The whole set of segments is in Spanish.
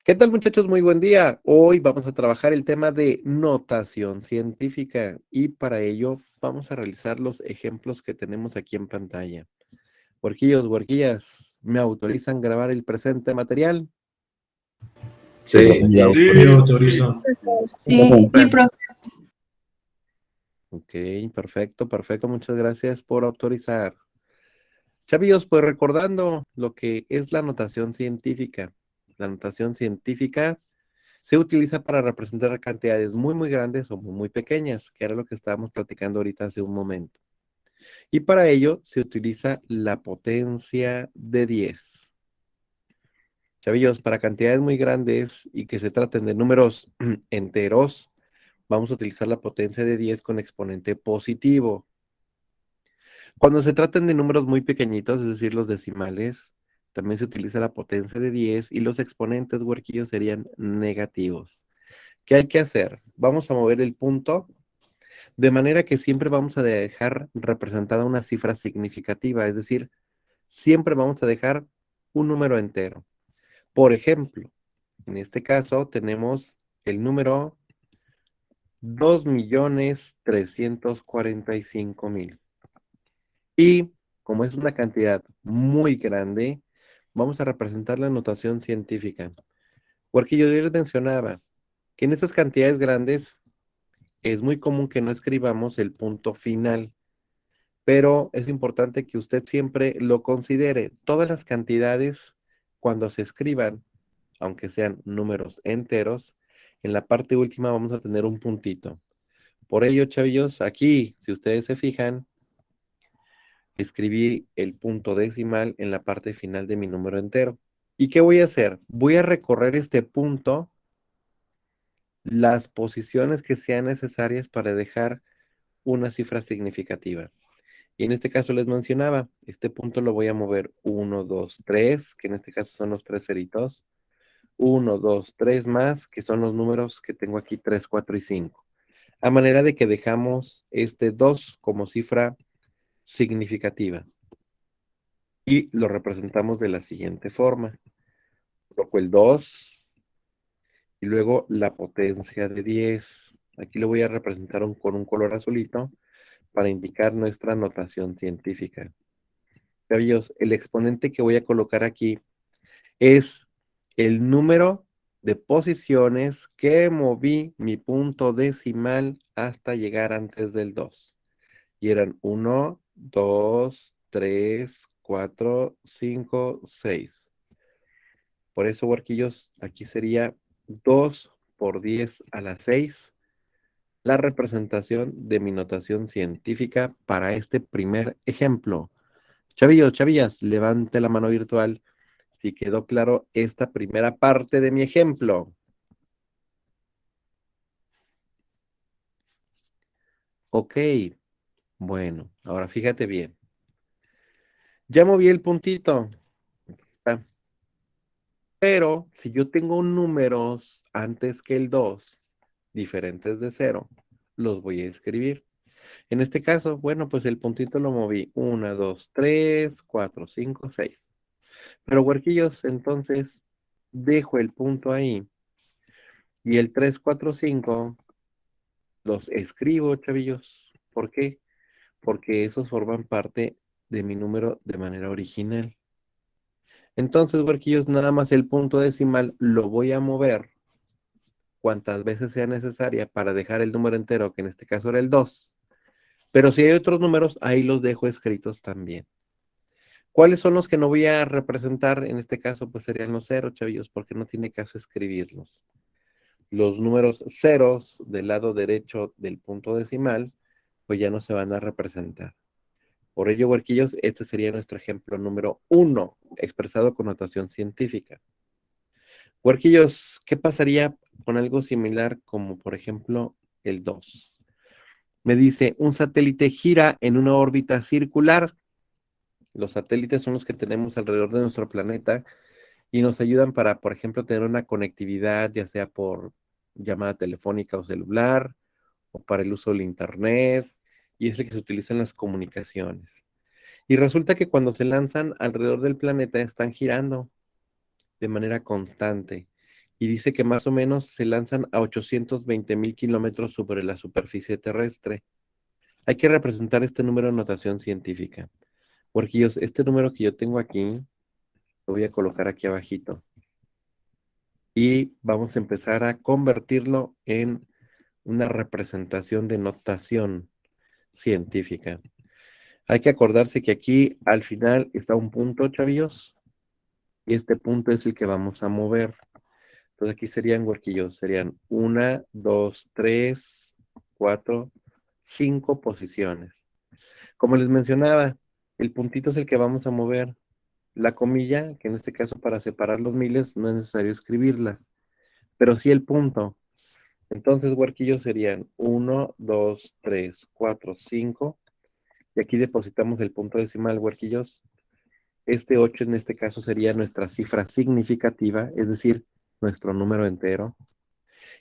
¿Qué tal, muchachos? Muy buen día. Hoy vamos a trabajar el tema de notación científica y para ello vamos a realizar los ejemplos que tenemos aquí en pantalla. Huerquillos, huerquillas, ¿me autorizan grabar el presente material? Sí, profe. Sí, autorizo. Sí, profe. Ok, perfecto, perfecto. Muchas gracias por autorizar. Chavillos, pues recordando lo que es la notación científica. La notación científica se utiliza para representar cantidades muy grandes o muy pequeñas, que era lo que estábamos platicando ahorita hace un momento. Y para ello se utiliza la potencia de 10. Chavillos, para cantidades muy grandes y que se traten de números enteros, vamos a utilizar la potencia de 10 con exponente positivo. Cuando se traten de números muy pequeñitos, es decir, los decimales, también se utiliza la potencia de 10 y los exponentes huerquillos serían negativos. ¿Qué hay que hacer? Vamos a mover el punto de manera que siempre vamos a dejar representada una cifra significativa, es decir, siempre vamos a dejar un número entero. Por ejemplo, en este caso tenemos el número 2.345.000. Y como es una cantidad muy grande, vamos a representar la notación científica. Porque yo les mencionaba que en estas cantidades grandes es muy común que no escribamos el punto final, pero es importante que usted siempre lo considere. Todas las cantidades, cuando se escriban, aunque sean números enteros, en la parte última vamos a tener un puntito. Por ello, chavillos, aquí, si ustedes se fijan, escribí el punto decimal en la parte final de mi número entero. ¿Y qué voy a hacer? Voy a recorrer este punto las posiciones que sean necesarias para dejar una cifra significativa. Y en este caso les mencionaba, este punto lo voy a mover 1, 2, 3, que en este caso son los tres ceritos. 1, 2, 3 más, que son los números que tengo aquí, 3, 4 y 5. A manera de que dejamos este 2 como cifra significativa. Y lo representamos de la siguiente forma. Coloco el 2 y luego la potencia de 10. Aquí lo voy a representar con un color azulito para indicar nuestra notación científica. Caballos, el exponente que voy a colocar aquí es el número de posiciones que moví mi punto decimal hasta llegar antes del 2. Y eran 1, 2, 3, 4, 5, 6. Por eso, huerquillos, aquí sería 2 por 10 a la 6, la representación de mi notación científica para este primer ejemplo. Chavillos, chavillas, levante la mano virtual si quedó claro esta primera parte de mi ejemplo. Ok, bueno, ahora fíjate bien. Ya moví el puntito. Está. Pero si yo tengo números antes que el 2, diferentes de 0, los voy a escribir. En este caso, bueno, pues el puntito lo moví 1, 2, 3, 4, 5, 6. Pero huerquillos, entonces dejo el punto ahí y el 3, 4, 5 los escribo, chavillos. ¿Por qué? Porque esos forman parte de mi número de manera original. Entonces, huerquillos, nada más el punto decimal lo voy a mover cuantas veces sea necesaria para dejar el número entero, que en este caso era el 2. Pero si hay otros números, ahí los dejo escritos también. ¿Cuáles son los que no voy a representar? En este caso, pues serían los ceros, chavillos, porque no tiene caso escribirlos. Los números ceros del lado derecho del punto decimal, pues ya no se van a representar. Por ello, huerquillos, este sería nuestro ejemplo número 1, expresado con notación científica. Huerquillos, ¿qué pasaría con algo similar como, por ejemplo, el 2? Me dice, un satélite gira en una órbita circular. Los satélites son los que tenemos alrededor de nuestro planeta y nos ayudan para, por ejemplo, tener una conectividad, ya sea por llamada telefónica o celular, o para el uso del Internet, y es el que se utiliza en las comunicaciones. Y resulta que cuando se lanzan alrededor del planeta están girando de manera constante. y dice que más o menos se lanzan a 820,000 kilómetros sobre la superficie terrestre. Hay que representar este número en notación científica. Huerquillos, este número que yo tengo aquí, lo voy a colocar aquí abajito. Y vamos a empezar a convertirlo en una representación de notación científica. Hay que acordarse que aquí al final está un punto, chavillos, y este punto es el que vamos a mover. Entonces aquí serían, huerquillos, serían 1, 2, 3, 4, 5 posiciones. Como les mencionaba, el puntito es el que vamos a mover. La comilla, que en este caso para separar los miles no es necesario escribirla, pero sí el punto. Entonces, huerquillos serían 1, 2, 3, 4, 5. Y aquí depositamos el punto decimal, huerquillos. Este 8 en este caso sería nuestra cifra significativa, es decir, nuestro número entero.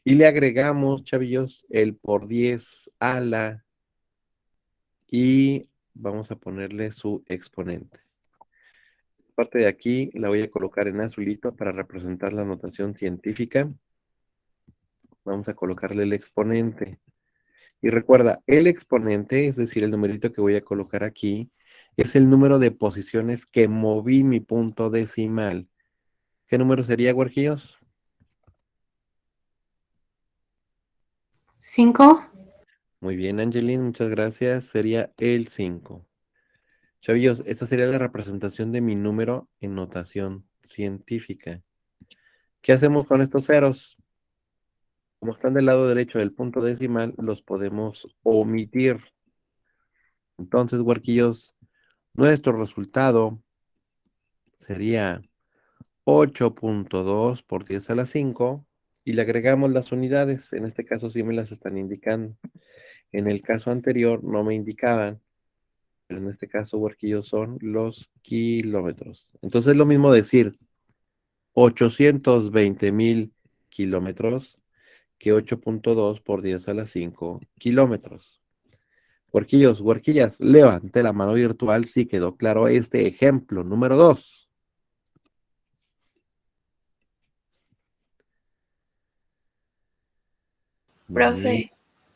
Y le agregamos, chavillos, el por 10 a la y vamos a ponerle su exponente. Parte de aquí la voy a colocar en azulito para representar la notación científica. Vamos a colocarle el exponente. Y recuerda, el exponente, es decir, el numerito que voy a colocar aquí, es el número de posiciones que moví mi punto decimal. ¿Qué número sería, huerquillos? 5. Muy bien, Angeline, muchas gracias. Sería el 5. Chavillos, esta sería la representación de mi número en notación científica. ¿Qué hacemos con estos ceros? Como están del lado derecho del punto decimal, los podemos omitir. Entonces, huerquillos, nuestro resultado sería 8.2 por 10 a la 5 y le agregamos las unidades. En este caso sí me las están indicando. En el caso anterior no me indicaban, pero en este caso, huerquillos, son los kilómetros. Entonces es lo mismo decir 820,000 kilómetros que 8.2 por 10 a la 5 kilómetros. Huerquillos, huerquillas, levante la mano virtual si quedó claro este ejemplo número 2. Muy bien. Profe,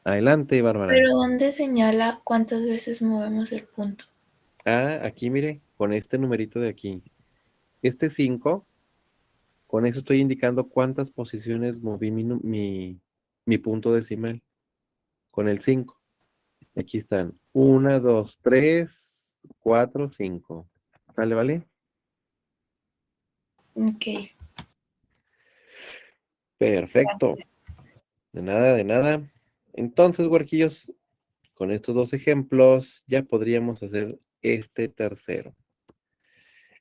Adelante, Bárbara. ¿pero dónde señala cuántas veces movemos el punto? Ah, aquí mire, con este numerito de aquí. Este 5, con eso estoy indicando cuántas posiciones moví mi punto decimal. Con el 5. Aquí están. 1, 2, 3, 4, 5. ¿Sale, vale? Ok. Perfecto. De nada, de nada. Entonces, huerquillos, con estos dos ejemplos ya podríamos hacer este tercero.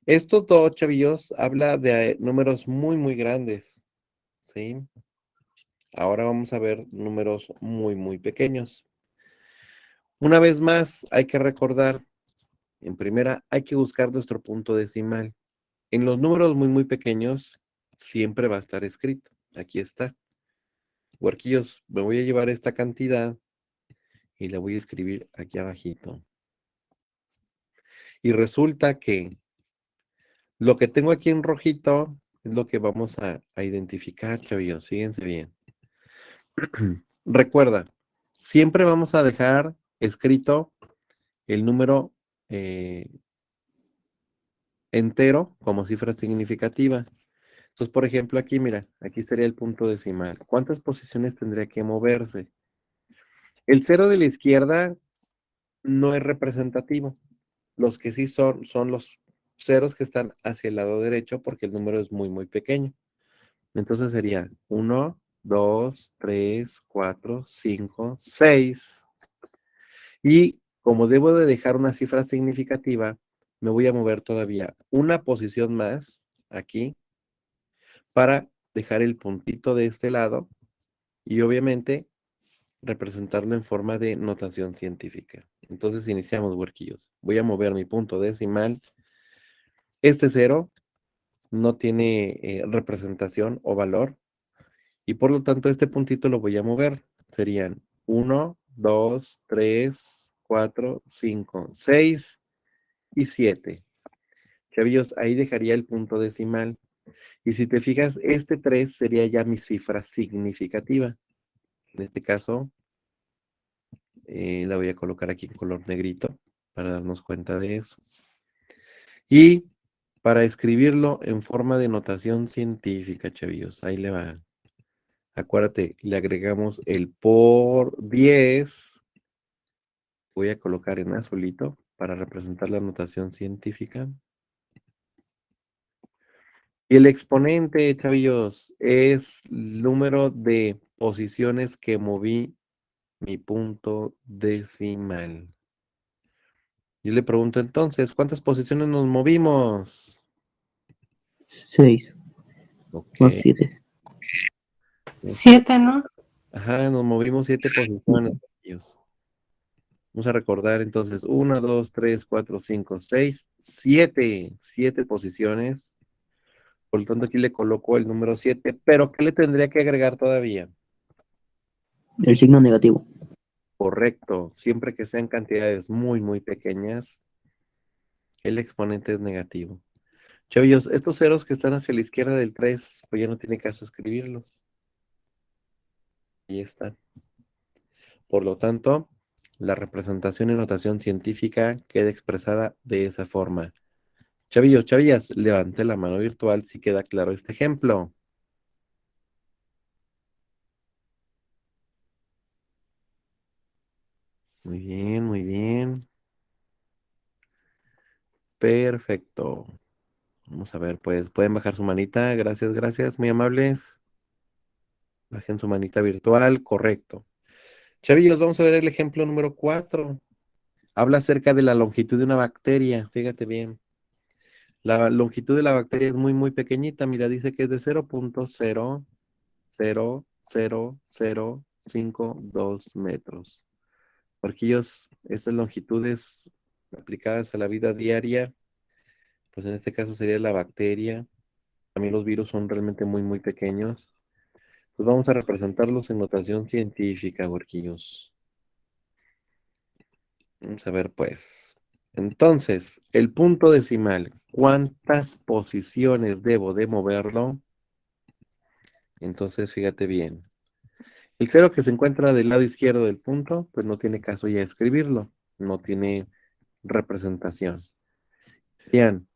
Estos dos, chavillos, habla de números muy, muy grandes, ¿sí? Ahora vamos a ver números muy, muy pequeños. Una vez más, hay que recordar, en primera, hay que buscar nuestro punto decimal. En los números muy, muy pequeños, siempre va a estar escrito. Aquí está. Huerquillos, me voy a llevar esta cantidad y la voy a escribir aquí abajito. Y resulta que lo que tengo aquí en rojito es lo que vamos a identificar, chavillos. Síguense bien. Recuerda, siempre vamos a dejar escrito el número entero como cifra significativa. Entonces, por ejemplo, aquí, mira, aquí estaría el punto decimal. ¿Cuántas posiciones tendría que moverse? El cero de la izquierda no es representativo. Los que sí son los ceros que están hacia el lado derecho porque el número es muy, muy pequeño. Entonces sería 1, 2, 3, 4, 5, 6. Y como debo de dejar una cifra significativa, me voy a mover todavía una posición más aquí para dejar el puntito de este lado y obviamente representarlo en forma de notación científica. Entonces iniciamos, huerquillos. Voy a mover mi punto decimal. Este cero no tiene representación o valor y por lo tanto este puntito lo voy a mover. Serían 1, 2, 3, 4, 5, 6 y 7. Chavillos, ahí dejaría el punto decimal. Y si te fijas, este 3 sería ya mi cifra significativa. En este caso, la voy a colocar aquí en color negrito para darnos cuenta de eso. Y para escribirlo en forma de notación científica, chavillos, ahí le va. Acuérdate, le agregamos el por 10. Voy a colocar en azulito para representar la notación científica. Y el exponente, chavillos, es el número de posiciones que moví mi punto decimal. Yo le pregunto entonces, ¿cuántas posiciones nos movimos? 6 Ok. más 7. 7, ¿no? Ajá, nos movimos 7 posiciones, chavillos. Vamos a recordar entonces, 1, 2, 3, 4, 5, 6, 7. 7 posiciones. Por lo tanto, aquí le coloco el número 7, pero ¿qué le tendría que agregar todavía? El signo negativo. Correcto, siempre que sean cantidades muy, muy pequeñas, el exponente es negativo. Chavillos, estos ceros que están hacia la izquierda del 3, pues ya no tiene caso escribirlos. Ahí están. Por lo tanto, la representación en notación científica queda expresada de esa forma. Chavillos, chavillas, levante la mano virtual si queda claro este ejemplo. Muy bien, muy bien. Perfecto. Vamos a ver, pues, pueden bajar su manita. Gracias, gracias, muy amables. Bajen su manita virtual, correcto. Chavillos, vamos a ver el ejemplo número 4. Habla acerca de la longitud de una bacteria. Fíjate bien. La longitud de la bacteria es muy, muy pequeñita. Mira, dice que es de 0.0000052 metros. Porquillos, estas longitudes aplicadas a la vida diaria, pues en este caso sería la bacteria. También los virus son realmente muy, muy pequeños. Pues vamos a representarlos en notación científica, huerquillos. Vamos a ver, pues. Entonces, el punto decimal, ¿cuántas posiciones debo de moverlo? Entonces, fíjate bien. El cero que se encuentra del lado izquierdo del punto, pues no tiene caso ya escribirlo. No tiene representación. Serían,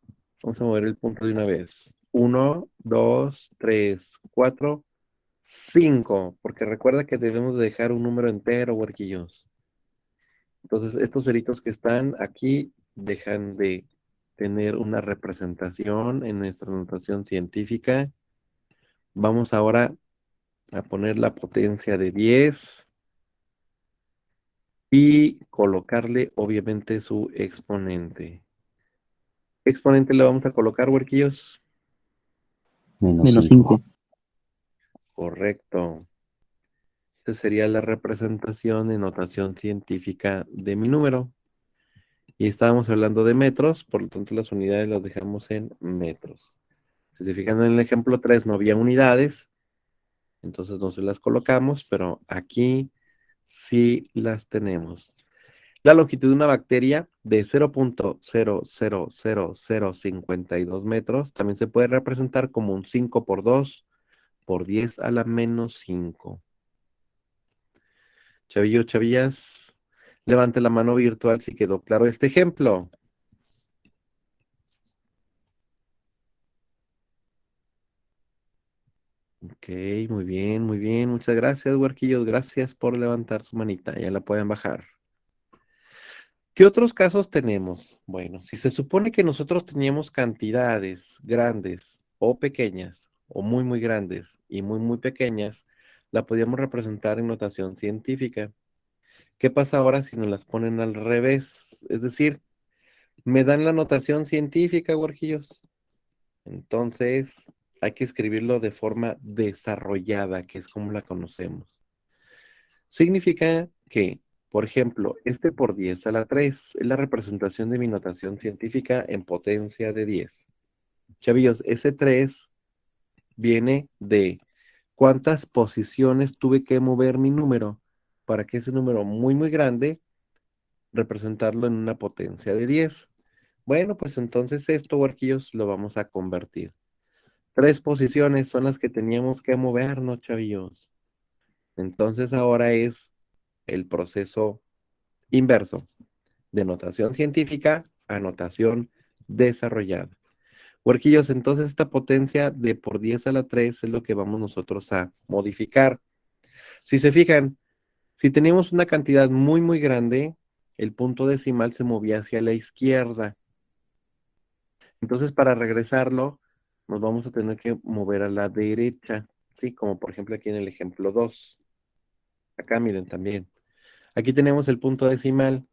vamos a mover el punto de una vez. 1, 2, 3, 4, 5. Porque recuerda que debemos de dejar un número entero, huerquillos. Entonces, estos ceritos que están aquí dejan de tener una representación en nuestra notación científica. Vamos ahora a poner la potencia de 10 y colocarle, obviamente, su exponente. ¿Qué exponente le vamos a colocar, huerquillos? Menos 5. Correcto. Esa sería la representación en notación científica de mi número. Y estábamos hablando de metros, por lo tanto las unidades las dejamos en metros. Si se fijan en el ejemplo 3 no había unidades, entonces no se las colocamos, pero aquí sí las tenemos. La longitud de una bacteria de 0.000052 metros también se puede representar como un 5 por 2 por 10 a la menos 5. Chavillo, chavillas, levante la mano virtual si quedó claro este ejemplo. Ok, muy bien, muy bien. Muchas gracias, huerquillos. Gracias por levantar su manita. Ya la pueden bajar. ¿Qué otros casos tenemos? Bueno, si se supone que nosotros teníamos cantidades grandes o pequeñas, o muy, muy grandes y muy, muy pequeñas, la podíamos representar en notación científica. ¿Qué pasa ahora si nos las ponen al revés? Es decir, me dan la notación científica, huerquillos. Entonces, hay que escribirlo de forma desarrollada, que es como la conocemos. Significa que, por ejemplo, este por 10 a la 3 es la representación de mi notación científica en potencia de 10. Chavillos, ese 3 viene de cuántas posiciones tuve que mover mi número para que ese número muy, muy grande representarlo en una potencia de 10. Bueno, pues entonces esto, huerquillos, lo vamos a convertir. 3 posiciones son las que teníamos que movernos, chavillos. Entonces ahora es el proceso inverso, de notación científica a notación desarrollada. Huerquillos, entonces esta potencia de por 10 a la 3 es lo que vamos nosotros a modificar. Si se fijan, si teníamos una cantidad muy, muy grande, el punto decimal se movía hacia la izquierda. Entonces, para regresarlo, nos vamos a tener que mover a la derecha, ¿sí? Como por ejemplo aquí en el ejemplo 2. Acá miren también. Aquí tenemos el punto decimal.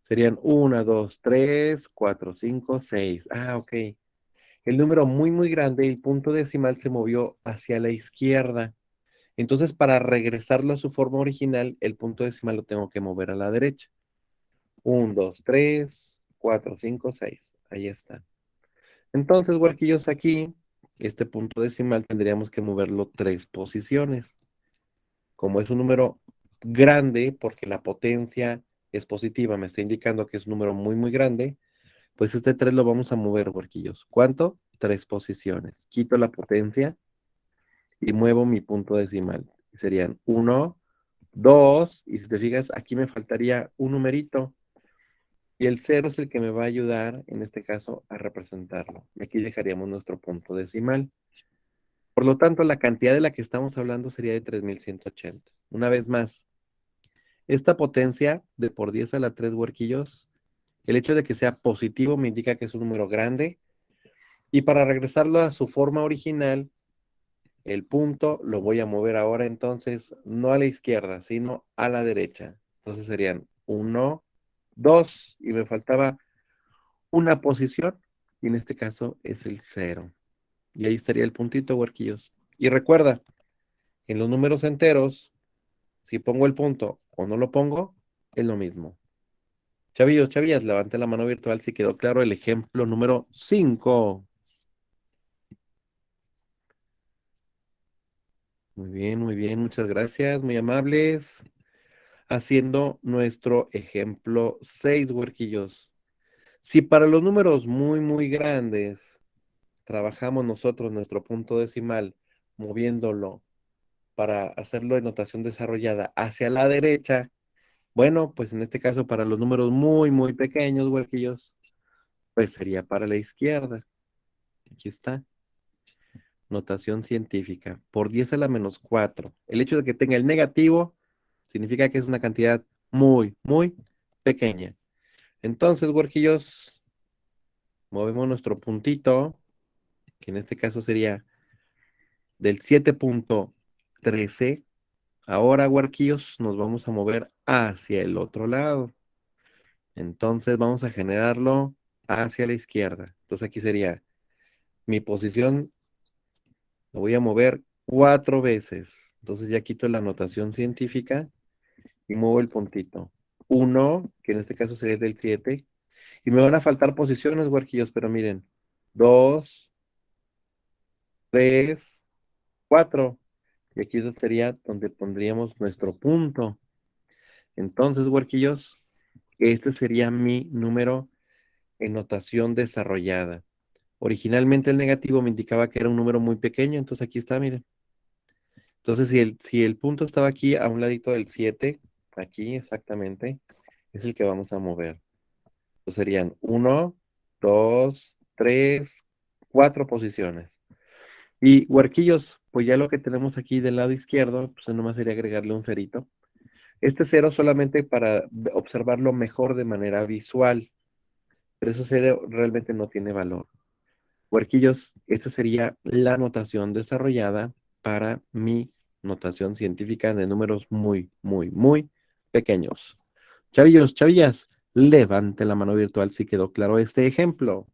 Serían 1, 2, 3, 4, 5, 6. Ah, ok. El número muy, muy grande, el punto decimal se movió hacia la izquierda. Entonces, para regresarlo a su forma original, el punto decimal lo tengo que mover a la derecha. 1, 2, 3, 4, 5, 6. Ahí está. Entonces, huerquillos, aquí, este punto decimal tendríamos que moverlo 3 posiciones. Como es un número grande, porque la potencia es positiva, me está indicando que es un número muy, muy grande, pues este 3 lo vamos a mover, huerquillos. ¿Cuánto? 3 posiciones. Quito la potencia y muevo mi punto decimal. Serían 1, 2, y si te fijas, aquí me faltaría un numerito. Y el 0 es el que me va a ayudar, en este caso, a representarlo. Y aquí dejaríamos nuestro punto decimal. Por lo tanto, la cantidad de la que estamos hablando sería de 3180. Una vez más, esta potencia de por 10 a la 3 huerquillos, el hecho de que sea positivo me indica que es un número grande. Y para regresarlo a su forma original, el punto lo voy a mover ahora entonces no a la izquierda, sino a la derecha. Entonces serían 1, 2, y me faltaba una posición, y en este caso es el 0. Y ahí estaría el puntito, huerquillos. Y recuerda, en los números enteros, si pongo el punto o no lo pongo, es lo mismo. Chavillos, chavillas, levante la mano virtual si quedó claro el ejemplo número 5. Muy bien, muchas gracias, muy amables. Haciendo nuestro ejemplo 6, huerquillos. Si para los números muy, muy grandes trabajamos nosotros nuestro punto decimal moviéndolo para hacerlo de notación desarrollada hacia la derecha, bueno, pues en este caso para los números muy, muy pequeños, huerquillos, pues sería para la izquierda. Aquí está, notación científica, por 10 a la menos 4. El hecho de que tenga el negativo significa que es una cantidad muy, muy pequeña. Entonces, huerquillos, movemos nuestro puntito, que en este caso sería del 7.13. Ahora, huerquillos, nos vamos a mover hacia el otro lado. Entonces, vamos a generarlo hacia la izquierda. Entonces, aquí sería mi posición, lo voy a mover 4 veces. Entonces, ya quito la notación científica y muevo el puntito. 1, que en este caso sería del 7. Y me van a faltar posiciones, huerquillos, pero miren. 2, 3, 4. Y aquí eso sería donde pondríamos nuestro punto. Entonces, huerquillos, este sería mi número en notación desarrollada. Originalmente el negativo me indicaba que era un número muy pequeño, entonces aquí está, miren. Entonces, si el punto estaba aquí a un ladito del 7, aquí exactamente, es el que vamos a mover. Entonces serían 1, 2, 3, 4 posiciones. Y huerquillos, pues ya lo que tenemos aquí del lado izquierdo, pues nomás sería agregarle un cerito. Este cero solamente para observarlo mejor de manera visual, pero eso cero realmente no tiene valor. Huerquillos, esta sería la notación desarrollada para mi notación científica de números muy, muy, muy pequeños. Chavillos, chavillas, levante la mano virtual si quedó claro este ejemplo.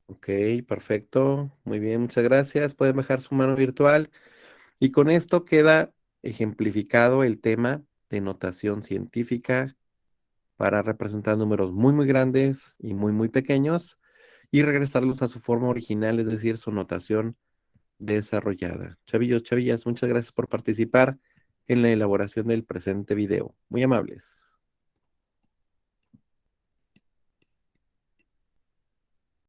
Ok, perfecto. Muy bien, muchas gracias. Pueden bajar su mano virtual. Y con esto queda ejemplificado el tema de notación científica para representar números muy, muy grandes y muy, muy pequeños y regresarlos a su forma original, es decir, su notación desarrollada. Chavillos, chavillas, muchas gracias por participar en la elaboración del presente video. Muy amables.